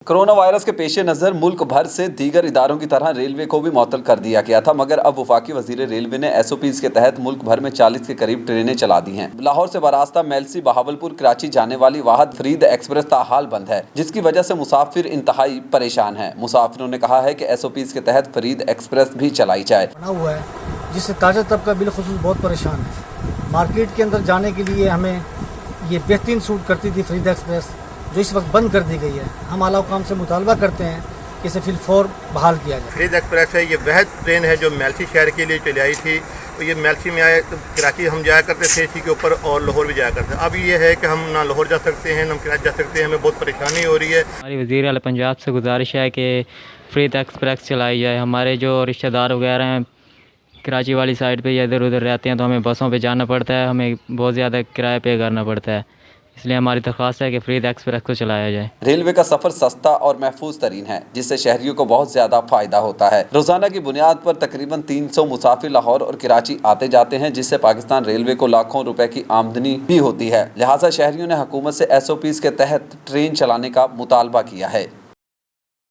Corona virus के पेश नज़र मुल्क भर से दीगर इदारों की तरह रेलवे को भी मुअत्तल कर दिया गया था, मगर अब वफाकी वजीर रेलवे ने SOPs के तहत मुल्क भर में 40 के करीब ट्रेनें चला दी हैं। लाहौर से बरास्ता मेलसी बहावलपुर कराची जाने वाली वाहद फरीद एक्सप्रेस ताहाल बंद है, जिसकी वजह से मुसाफिर इंतहाई परेशान हैं। मुसाफिरों ने कहा है कि SOPs के तहत फरीद एक्सप्रेस भी चलाई जाए। बना हुआ है जिससे ताजा तबका बिलखुसूस बहुत परेशान है। मार्केट के अंदर जाने के लिए हमें ये बेहतरीन सूट करती थी फरीद एक्सप्रेस, जो इस वक्त बंद कर दी गई है। हम आला हुकाम से मुतालबा करते हैं कि इसे फिलफौर बहाल किया जाए। फरीद एक्सप्रेस है, ये वह ट्रेन है जो मेलसी शहर के लिए चली आई थी। तो ये मेलसी में आए तो कराची हम जाया करते थे इसी के ऊपर, और लाहौर भी जाया करते हैं। अब ये है कि हम ना लाहौर जा सकते हैं ना कराची जा सकते हैं, हमें बहुत परेशानी हो रही है। हमारी वज़ीर आला पंजाब से गुजारिश है कि फरीद एक्सप्रेस चलाई जाए। हमारे जो रिश्तेदार वगैरह हैं कराची वाली साइड पे या इधर उधर रहते हैं, तो हमें बसों पे जाना पड़ता है, हमें बहुत ज़्यादा किराया पे करना पड़ता है। इसलिए हमारी दरख्वास्त है कि फरीद एक्सप्रेस को चलाया जाए। रेलवे का सफर सस्ता और महफूज तरीन है, जिससे शहरियों को बहुत ज्यादा फायदा होता है। रोजाना की बुनियाद पर तकरीबन 300 मुसाफिर लाहौर और कराची आते जाते हैं, जिससे पाकिस्तान रेलवे को लाखों रुपए की आमदनी भी होती है। लिहाजा शहरियों ने हुकूमत से SOPs के तहत ट्रेन चलाने का मुतालबा किया है।